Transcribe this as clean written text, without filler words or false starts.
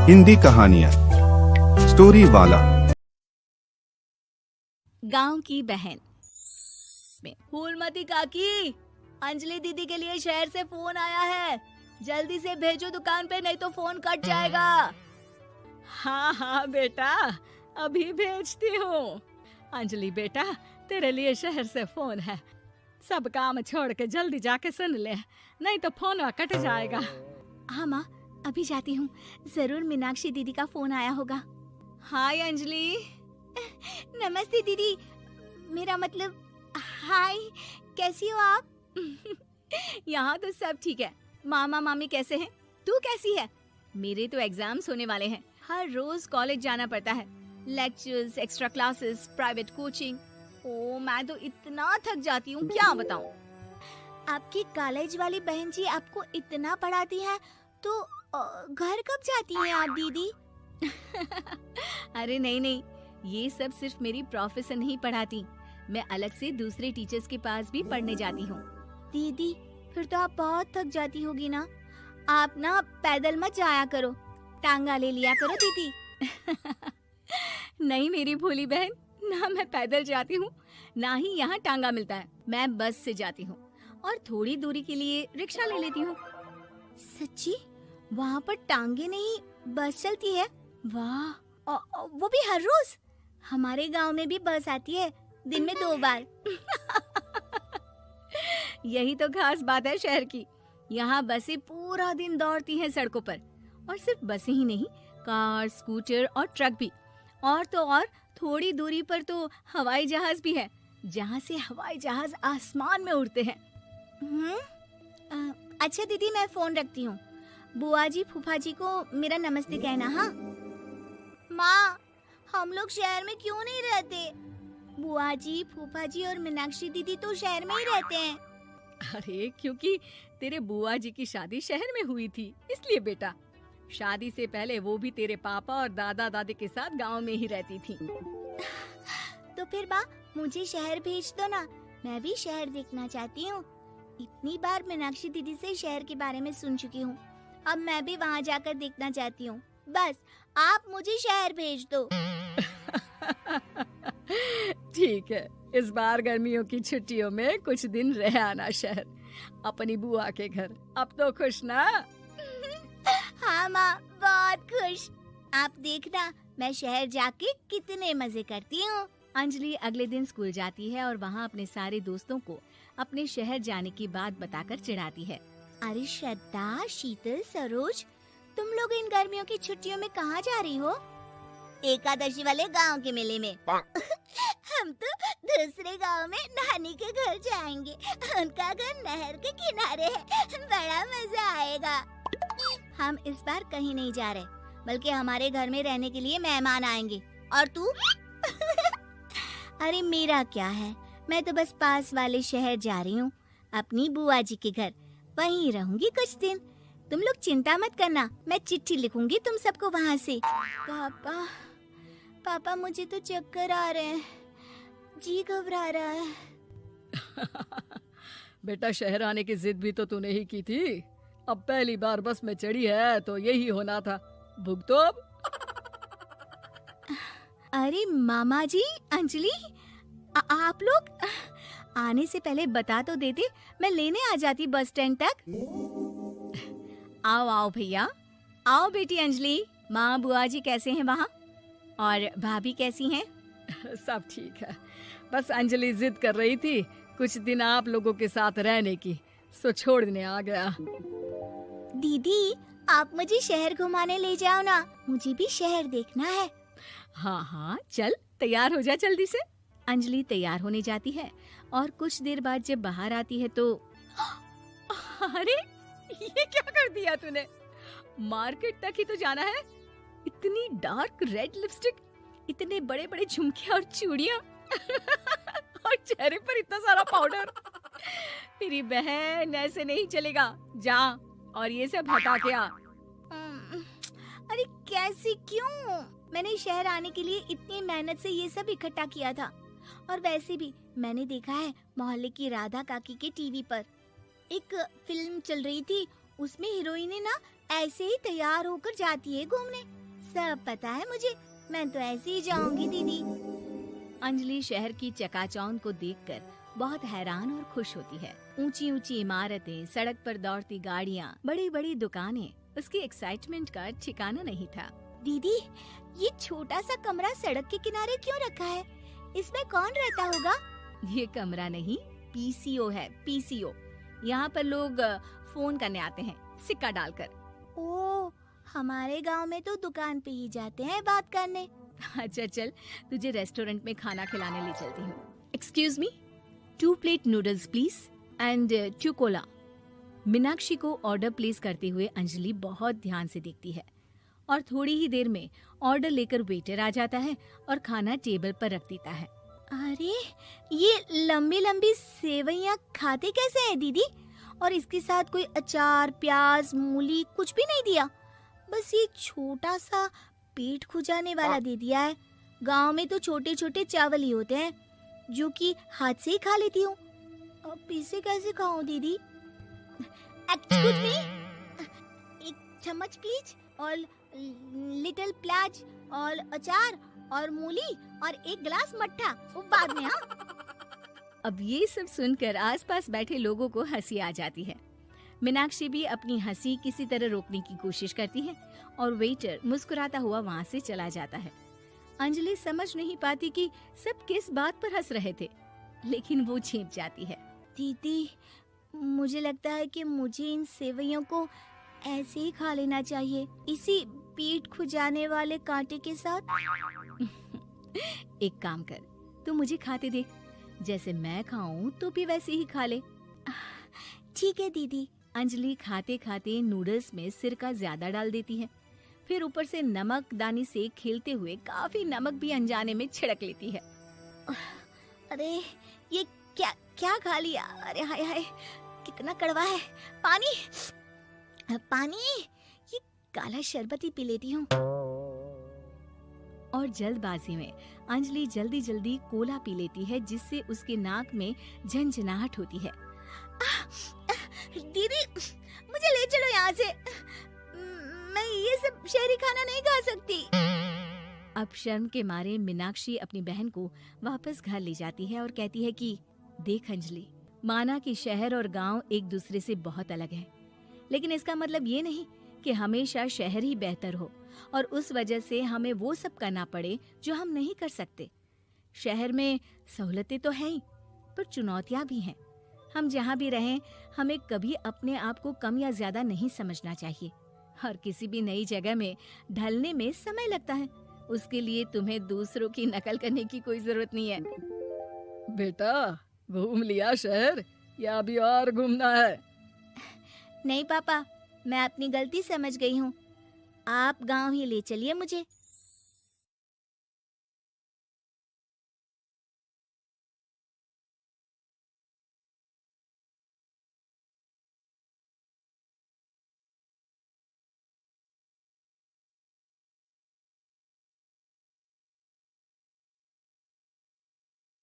हिंदी कहानियाँ स्टोरी वाला। गांव की बहन में फूलमती काकी, अंजलि दीदी के लिए शहर से फोन आया है। जल्दी से भेजो दुकान पे, नहीं तो फोन कट जाएगा। हाँ हाँ बेटा, अभी भेजती हूँ। अंजलि बेटा, तेरे लिए शहर से फोन है। सब काम छोड़ के जल्दी जाके सुन ले, नहीं तो फोन कट जाएगा। हाँ माँ, अभी जाती हूँ। जरूर मीनाक्षी दीदी का फोन आया होगा। हाय अंजलि। नमस्ते दीदी, मेरा मतलब हाय, कैसी हो आप? यहाँ तो सब ठीक है। मामा मामी कैसे हैं? तू कैसी है? मेरे तो एग्जाम्स होने वाले हैं। हर रोज कॉलेज जाना पड़ता है। Lectures, extra classes, private coaching. ओ, मैं तो इतना थक जाती हूँ, क्या बताऊँ। आपकी कॉलेज वाली बहन जी आपको इतना पढ़ाती है, तो घर कब जाती हैं आप दीदी? अरे नहीं नहीं, ये सब सिर्फ मेरी प्रोफेसर नहीं पढ़ाती। मैं अलग से दूसरे टीचर्स के पास भी पढ़ने जाती हूँ। दीदी, फिर तो आप बहुत थक जाती होगी ना। आप ना पैदल मत जाया करो, टांगा ले लिया करो दीदी। नहीं मेरी भोली बहन, ना मैं पैदल जाती हूँ, ना ही यहाँ टांगा मिलता है। मैं बस से जाती हूँ और थोड़ी दूरी के लिए रिक्शा ले लेती हूँ। सच्ची? वहाँ पर टांगे नहीं, बस चलती है? वाह, वो भी हर रोज? हमारे गांव में भी बस आती है, दिन में 2 बार। यही तो खास बात है शहर की। यहाँ बसें पूरा दिन दौड़ती हैं सड़कों पर। और सिर्फ बसें ही नहीं, कार, स्कूटर और ट्रक भी। और तो और थोड़ी दूरी पर तो हवाई जहाज भी है, जहाँ से हवाई जहाज आसमान में उड़ते हैं। अच्छा दीदी, मैं फोन रखती हूँ। बुआ जी, फूफा जी को मेरा नमस्ते कहना। हाँ माँ, हम लोग शहर में क्यों नहीं रहते? बुआ जी, फूफा जी और मीनाक्षी दीदी तो शहर में ही रहते हैं। अरे क्योंकि तेरे बुआ जी की शादी शहर में हुई थी, इसलिए बेटा। शादी से पहले वो भी तेरे पापा और दादा दादी के साथ गांव में ही रहती थी। तो फिर माँ, मुझे शहर भेज दो ना, मैं भी शहर देखना चाहती हूँ। इतनी बार मीनाक्षी दीदी से शहर के बारे में सुन चुकी हूँ, अब मैं भी वहाँ जाकर देखना चाहती हूँ। बस आप मुझे शहर भेज दो। ठीक है, इस बार गर्मियों की छुट्टियों में कुछ दिन रह आना शहर, अपनी बुआ के घर। अब तो खुश ना? हाँ माँ, बहुत खुश। आप देखना, मैं शहर जाके कितने मजे करती हूँ। अंजलि अगले दिन स्कूल जाती है और वहाँ अपने सारे दोस्तों को अपने शहर जाने की बात बताकर चिढ़ाती है। अरे श्रद्धा, शीतल, सरोज, तुम लोग इन गर्मियों की छुट्टियों में कहाँ जा रही हो? एकादशी वाले गांव के मेले में। हम तो दूसरे गांव में नानी के घर जाएंगे। उनका घर नहर के किनारे है, बड़ा मजा आएगा। हम इस बार कहीं नहीं जा रहे, बल्कि हमारे घर में रहने के लिए मेहमान आएंगे। और तू? अरे मेरा क्या है, मैं तो बस पास वाले शहर जा रही हूँ, अपनी बुआ जी के घर। वहीं रहूंगी कुछ दिन। तुम लोग चिंता मत करना, मैं चिट्ठी लिखूंगी तुम सबको वहाँ से। पापा, मुझे तो चक्कर आ रहे हैं, जी घबरा रहा है। बेटा, शहर आने की जिद भी तो तूने ही की थी। अब पहली बार बस में चढ़ी है तो यही होना था, भुगतो अब। अरे मामा जी, अंजलि, आप लोग आने से पहले बता तो देते, मैं लेने आ जाती बस स्टैंड तक। आओ आओ भैया, आओ बेटी अंजलि। माँ बुआ जी कैसे हैं वहाँ? और भाभी कैसी हैं? सब ठीक है, बस अंजलि जिद कर रही थी कुछ दिन आप लोगों के साथ रहने की, सो छोड़ने आ गया। दीदी, आप मुझे शहर घुमाने ले जाओ ना, मुझे भी शहर देखना है। हाँ हाँ, चल तैयार हो जा जल्दी से। अंजलि तैयार होने जाती है और कुछ देर बाद जब बाहर आती है तो अरे ये क्या कर दिया तूने? मार्केट तक ही तो जाना है। इतनी डार्क रेड लिपस्टिक, इतने बड़े बड़े झुमके और चूड़ियां और चेहरे पर इतना सारा पाउडर। मेरी बहन, ऐसे नहीं चलेगा, जा और ये सब हटा के आ। अरे कैसे, क्यों? मैंने शहर आने के लिए इतनी मेहनत से ये सब इकट्ठा किया था। और वैसे भी मैंने देखा है मोहल्ले की राधा काकी के टीवी पर एक फिल्म चल रही थी, उसमें हीरोइन ने ना ऐसे ही तैयार होकर जाती है घूमने। सब पता है मुझे, मैं तो ऐसे ही जाऊंगी दीदी। अंजलि शहर की चकाचौंध को देखकर बहुत हैरान और खुश होती है। ऊंची ऊंची इमारतें, सड़क पर दौड़ती गाड़ियाँ, बड़ी बड़ी दुकानें, उसकी एक्साइटमेंट का ठिकाना नहीं था। दीदी, ये छोटा सा कमरा सड़क के किनारे क्यों रखा है? इसमें कौन रहता होगा? ये कमरा नहीं, पीसीओ है, पीसीओ। यहाँ पर लोग फोन करने आते हैं सिक्का डालकर। ओ, हमारे गांव में तो दुकान पे ही जाते हैं बात करने। अच्छा चल, तुझे रेस्टोरेंट में खाना खिलाने ले चलती हूँ। Excuse me, 2 plate noodles please and 2 Cola. Meenakshi को ऑर्डर प्लेस करते हुए अंजलि बहुत ध्यान से देखती है और थोड़ी ही देर में ऑर्डर लेकर वेटर आ जाता है और खाना टेबल पर रख देता है। अरे, ये लंबी लंबी सेवइयाँ खाते कैसे हैं दीदी? और इसके साथ कोई अचार, प्याज, मूली कुछ भी नहीं दिया, बस ये छोटा सा पेट खुजाने वाला दे दिया है। गांव में तो छोटे छोटे चावल ही होते हैं जो कि हाथ से ही खा लेती हूँ। अब इसे कैसे खाऊं दीदी? एक्सक्यूज मी, एक चम्मच प्लीज, और लिटिल प्याज और अचार और मूली और एक गिलास मट्ठा, वो बाद में। हाँ। अब ये सब सुनकर आसपास बैठे लोगों को हंसी आ जाती है। मीनाक्षी भी अपनी हंसी किसी तरह रोकने की कोशिश करती है और वेटर मुस्कुराता हुआ वहाँ से चला जाता है। अंजलि समझ नहीं पाती कि सब किस बात पर हंस रहे थे, लेकिन वो छिप जाती है। दीदी, मुझे लगता है कि मुझे इन सेवइयों को ऐसे ही खा लेना चाहिए, इसी पेट खुजाने वाले कांटे के साथ। एक काम कर, तू मुझे खाते देख, जैसे मैं खाऊं तो भी वैसे ही खा ले। ठीक है दीदी। अंजलि खाते खाते नूडल्स में सिरका ज्यादा डाल देती है, फिर ऊपर से नमक दानी से खेलते हुए काफी नमक भी अनजाने में छिड़क लेती है। अरे, ये क्या क्या खा लिया? अरे हाय हाय, कितना कड़वा है। पानी पानी, ये काला शरबत ही पी लेती हूँ। और जल्दबाजी में अंजलि जल्दी जल्दी कोला पी लेती है, जिससे उसके नाक में झंझनाहट होती है। दीदी, मुझे ले चलो यहाँ से, मैं ये सब शहरी खाना नहीं खा सकती। अब शर्म के मारे मीनाक्षी अपनी बहन को वापस घर ले जाती है और कहती है कि देख अंजलि, माना कि शहर और गांव एक दूसरे से बहुत अलग है, लेकिन इसका मतलब ये नहीं कि हमेशा शहर ही बेहतर हो और उस वजह से हमें वो सब करना पड़े जो हम नहीं कर सकते। शहर में सहूलतें तो हैं ही, पर चुनौतियां भी हैं। हम जहाँ भी रहें, हमें कभी अपने आप को कम या ज्यादा नहीं समझना चाहिए। और किसी भी नई जगह में ढलने में समय लगता है, उसके लिए तुम्हें दूसरों की नकल करने की कोई जरूरत नहीं है। बेटा, घूम लिया शहर या अभी और घूमना है? नहीं पापा, मैं अपनी गलती समझ गई हूँ, आप गांव ही ले चलिए मुझे।